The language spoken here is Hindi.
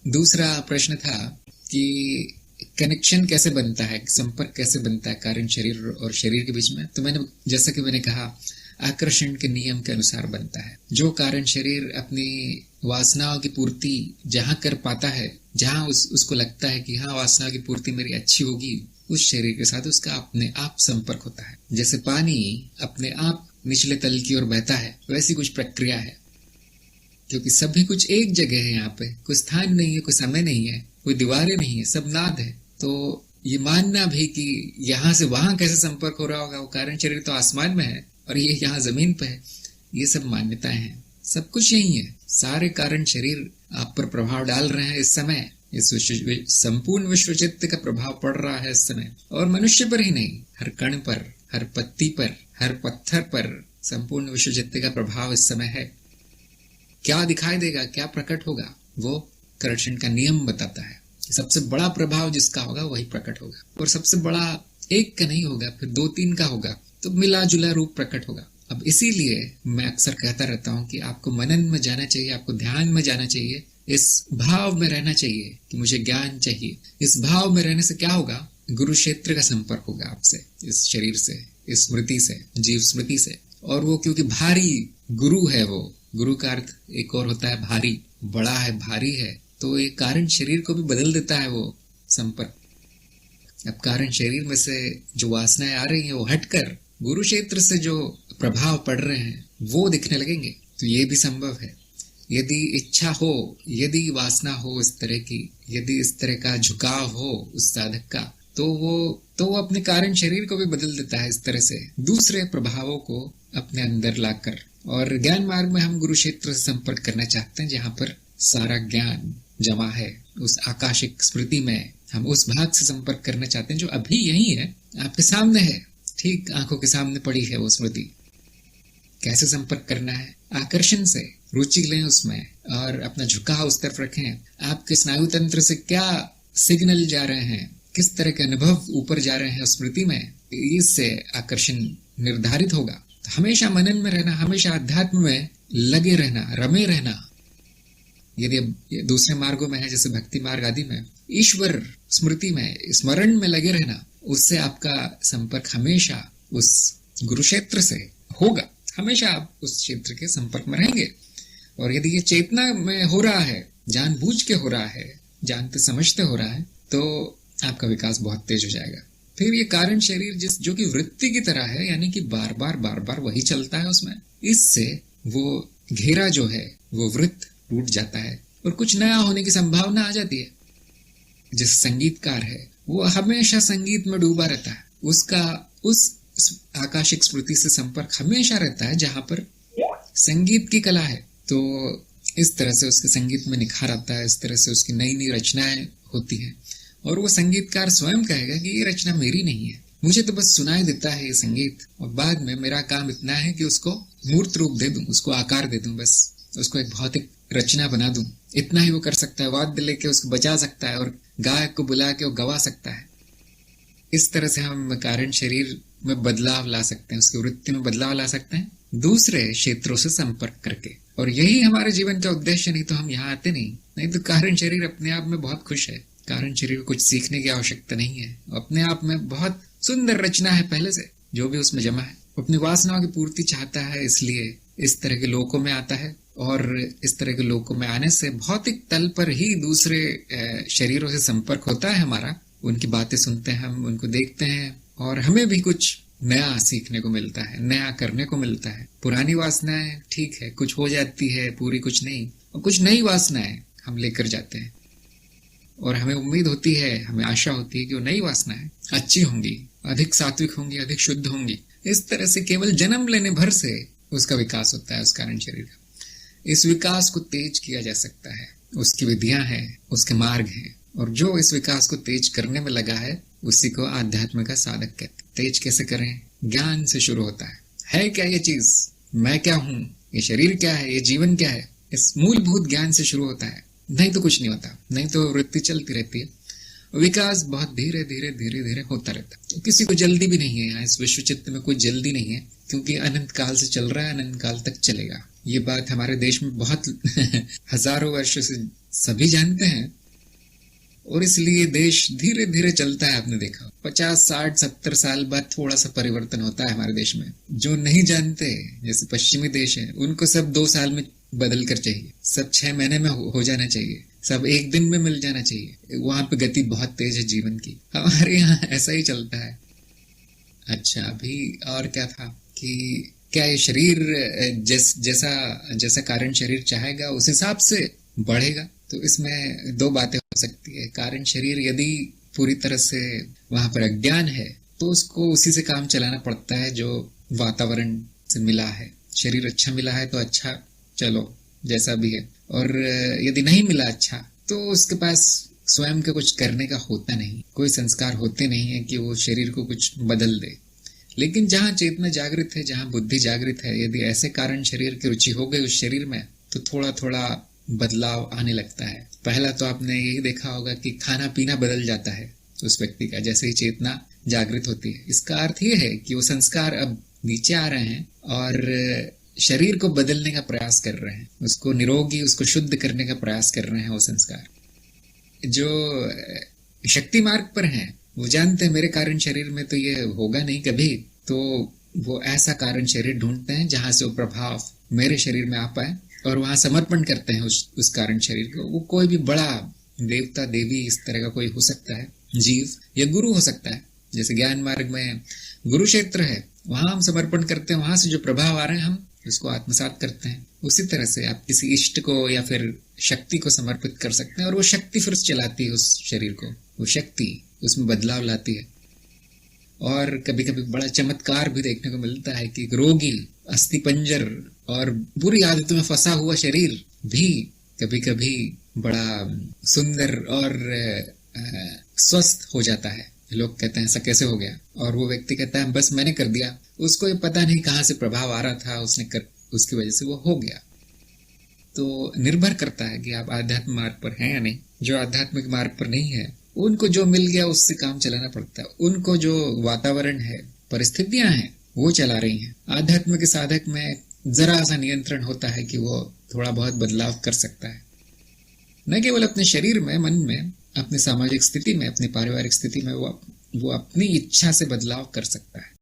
दूसरा प्रश्न था कि कनेक्शन कैसे बनता है, संपर्क कैसे बनता है कारण शरीर और शरीर के बीच में। तो मैंने, जैसा कि मैंने कहा, आकर्षण के नियम के अनुसार बनता है। जो कारण शरीर अपनी वासनाओं की पूर्ति जहां कर पाता है, जहां उसको लगता है कि हाँ वासना की पूर्ति मेरी अच्छी होगी, उस शरीर के साथ उसका अपने आप संपर्क होता है। जैसे पानी अपने आप निचले तल की ओर बहता है, वैसी कुछ प्रक्रिया है। क्योंकि सभी कुछ एक जगह है, यहाँ पे कोई स्थान नहीं है, कोई समय नहीं है, कोई दीवारें नहीं है, सब नाद है। तो ये मानना भी कि यहाँ से वहां कैसे संपर्क हो रहा होगा, वो कारण शरीर तो आसमान में है और ये यहाँ जमीन पे है, ये सब मान्यताएं हैं। सब कुछ यही है। सारे कारण शरीर आप पर प्रभाव डाल रहे हैं इस समय। इस संपूर्ण विश्व चित्त का प्रभाव पड़ रहा है इस समय, और मनुष्य पर ही नहीं, हर कण पर, हर पत्ती पर, हर पत्थर पर संपूर्ण विश्व चित्त का प्रभाव इस समय है। क्या दिखाई देगा, क्या प्रकट होगा, वो कर्षण का नियम बताता है। सबसे बड़ा प्रभाव जिसका होगा वही प्रकट होगा, और सबसे बड़ा एक का नहीं होगा, फिर दो तीन का होगा, तो मिला जुला रूप प्रकट होगा। अब इसीलिए मैं अक्सर कहता रहता हूँ कि आपको मनन में जाना चाहिए, आपको ध्यान में जाना चाहिए, इस भाव में रहना चाहिए कि मुझे ज्ञान चाहिए। इस भाव में रहने से क्या होगा, गुरु क्षेत्र का संपर्क होगा आपसे, इस शरीर से, इस स्मृति से, जीव स्मृति से। और वो क्योंकि भारी गुरु है, वो गुरु का अर्थ एक और होता है भारी, बड़ा है, भारी है, तो ये कारण शरीर को भी बदल देता है वो संपर्क। अब कारण शरीर में से जो वासनाएं आ रही हैं वो हटकर गुरु क्षेत्र से जो प्रभाव पड़ रहे हैं वो दिखने लगेंगे। तो ये भी संभव है, यदि इच्छा हो, यदि वासना हो इस तरह की, यदि इस तरह का झुकाव हो उस साधक का, तो वो अपने कारण शरीर को भी बदल देता है इस तरह से, दूसरे प्रभावों को अपने अंदर लाकर। और ज्ञान मार्ग में हम गुरु क्षेत्र से संपर्क करना चाहते हैं जहां पर सारा ज्ञान जमा है, उस आकाशिक स्मृति में हम उस भाग से संपर्क करना चाहते हैं जो अभी यही है, आपके सामने है, ठीक आंखों के सामने पड़ी है वो स्मृति। कैसे संपर्क करना है, आकर्षण से, रुचि लें उसमें और अपना झुकाव उस तरफ रखें। आपके स्नायु तंत्र से क्या सिग्नल जा रहे हैं, किस तरह के अनुभव ऊपर जा रहे हैं स्मृति में, इससे आकर्षण निर्धारित होगा। तो हमेशा मनन में रहना, हमेशा अध्यात्म में लगे रहना, रमे रहना। यदि दूसरे मार्गों में है जैसे भक्ति मार्ग आदि में, ईश्वर स्मृति में, स्मरण में लगे रहना, उससे आपका संपर्क हमेशा उस गुरु क्षेत्र से होगा। हमेशा आप उस क्षेत्र के संपर्क में रहेंगे। और यदि ये चेतना में हो रहा है, जानबूझ के हो रहा है, जानते समझते हो रहा है, तो आपका विकास बहुत तेज हो जाएगा। फिर ये कारण शरीर जो कि वृत्ति की तरह है, यानी कि बार बार वही चलता है उसमें, इससे वो घेरा जो है, वो वृत्त टूट जाता है और कुछ नया होने की संभावना आ जाती है। जिस संगीतकार है वो हमेशा संगीत में डूबा रहता है, उसका उस आकाशिक स्मृति से संपर्क हमेशा रहता है जहां पर संगीत की कला है। तो इस तरह से उसके संगीत में निखार आता है, इस तरह से उसकी नई नई रचनाएं होती हैं। और वो संगीतकार स्वयं कहेगा कि ये रचना मेरी नहीं है, मुझे तो बस सुनाई देता है ये संगीत, और बाद में मेरा काम इतना है कि उसको मूर्त रूप दे दूं, उसको आकार दे दूं, बस उसको एक भौतिक रचना बना दूं। इतना ही वो कर सकता है। वाद्य लेके उसको बजा सकता है और गायक को बुला के वो गवा सकता है। इस तरह से हम कारण शरीर में बदलाव ला सकते हैं, उसकी वृत्ति में बदलाव ला सकते हैं दूसरे क्षेत्रों से संपर्क करके। और यही हमारे जीवन का उद्देश्य, नहीं तो हम यहाँ आते नहीं तो कारण शरीर अपने आप में बहुत खुश है। कारण शरीर को कुछ सीखने की आवश्यकता नहीं है, अपने आप में बहुत सुंदर रचना है पहले से, जो भी उसमें जमा है। अपनी वासनाओं की पूर्ति चाहता है, इसलिए इस तरह के लोकों में आता है। और इस तरह के लोकों में आने से भौतिक तल पर ही दूसरे शरीरों से संपर्क होता है हमारा। उनकी बातें सुनते हैं हम, उनको देखते हैं, और हमें भी कुछ नया सीखने को मिलता है, नया करने को मिलता है। पुरानी वासनाएं ठीक है, कुछ हो जाती है पूरी, कुछ नहीं, और कुछ नई वासनाएं हम लेकर जाते हैं। और हमें उम्मीद होती है, हमें आशा होती है कि वो नई वासनाएं अच्छी होंगी, अधिक सात्विक होंगी, अधिक शुद्ध होंगी। इस तरह से केवल जन्म लेने भर से उसका विकास होता है, उस कारण शरीर का। इस विकास को तेज किया जा सकता है, उसकी विधियां हैं, उसके मार्ग हैं, और जो इस विकास को तेज करने में लगा है उसी को आध्यात्म का साधक कहते हैं। तेज कैसे करें? ज्ञान से शुरू होता है क्या ये चीज, मैं क्या हूं, ये शरीर क्या है, ये जीवन क्या है, इस मूलभूत ज्ञान से शुरू होता है। नहीं तो कुछ नहीं होता, नहीं तो वृत्ति चलती रहती है। विकास बहुत धीरे धीरे धीरे धीरे होता रहता है। किसी को जल्दी भी नहीं है, यहाँ इस विश्व चित्त में कोई जल्दी नहीं है, क्योंकि अनंत काल से चल रहा है, अनंत काल तक चलेगा। ये बात हमारे देश में बहुत हजारों वर्षों से सभी जानते हैं, और इसलिए देश धीरे धीरे चलता है। आपने देखा 50 60 70 साल बाद थोड़ा सा परिवर्तन होता है हमारे देश में। जो नहीं जानते, जैसे पश्चिमी देश है, उनको सब 2 साल में बदल कर चाहिए, सब 6 महीने में हो जाना चाहिए, सब 1 दिन में मिल जाना चाहिए। वहां पे गति बहुत तेज है जीवन की। हमारे यहाँ ऐसा ही चलता है। अच्छा, अभी और क्या था कि क्या ये शरीर जैसा कारण शरीर चाहेगा उस हिसाब से बढ़ेगा। तो इसमें 2 बातें हो सकती है। कारण शरीर यदि पूरी तरह से वहां पर अज्ञान है, तो उसको उसी से काम चलाना पड़ता है जो वातावरण से मिला है। शरीर अच्छा मिला है तो अच्छा, चलो जैसा भी है। और यदि नहीं मिला अच्छा, तो उसके पास स्वयं के कुछ करने का होता नहीं, कोई संस्कार होते नहीं है कि वो शरीर को कुछ बदल दे। लेकिन जहाँ चेतना जागृत है, जहाँ बुद्धि जागृत है, यदि ऐसे कारण शरीर की रुचि हो गई उस शरीर में, तो थोड़ा थोड़ा बदलाव आने लगता है। पहला तो आपने यही देखा होगा कि खाना पीना बदल जाता है उस व्यक्ति का, जैसे ही चेतना जागृत होती है। इसका अर्थ ये है कि वो संस्कार अब नीचे आ रहे हैं और शरीर को बदलने का प्रयास कर रहे हैं, उसको निरोगी, उसको शुद्ध करने का प्रयास कर रहे हैं वो संस्कार। जो शक्ति मार्ग पर हैं, वो जानते हैं मेरे कारण शरीर में तो ये होगा नहीं कभी, तो वो ऐसा कारण शरीर ढूंढते हैं जहां से वो प्रभाव मेरे शरीर में आ पाए, और वहां समर्पण करते हैं उस कारण शरीर को। वो कोई भी बड़ा देवता देवी इस तरह का कोई हो सकता है, जीव या गुरु हो सकता है। जैसे ज्ञान मार्ग में गुरु क्षेत्र है, वहां हम समर्पण करते हैं, वहां से जो प्रभाव आ रहे हैं हम उसको आत्मसात करते हैं। उसी तरह से आप किसी इष्ट को या फिर शक्ति को समर्पित कर सकते हैं, और वो शक्ति फिर चलाती है उस शरीर को, वो शक्ति उसमें बदलाव लाती है। और कभी कभी बड़ा चमत्कार भी देखने को मिलता है कि रोगी, अस्थिपंजर और बुरी आदतों में फंसा हुआ शरीर भी कभी कभी बड़ा सुंदर और स्वस्थ हो जाता है। लोग कहते हैं ऐसा कैसे हो गया, और वो व्यक्ति कहता है बस मैंने कर दिया, उसको ये पता नहीं कहाँ से प्रभाव आ रहा था, उसकी वजह से वो हो गया। तो निर्भर करता है कि आप आध्यात्म मार्ग पर हैं या नहीं। जो आध्यात्मिक मार्ग पर नहीं है, उनको जो मिल गया उससे काम चलाना पड़ता है। उनको जो वातावरण है, परिस्थितियां हैं, वो चला रही हैं। आध्यात्म के साधक में जरा सा नियंत्रण होता है कि वो थोड़ा बहुत बदलाव कर सकता है, न केवल अपने शरीर में, मन में, अपनी सामाजिक स्थिति में, अपनी पारिवारिक स्थिति में वो अपनी इच्छा से बदलाव कर सकता है।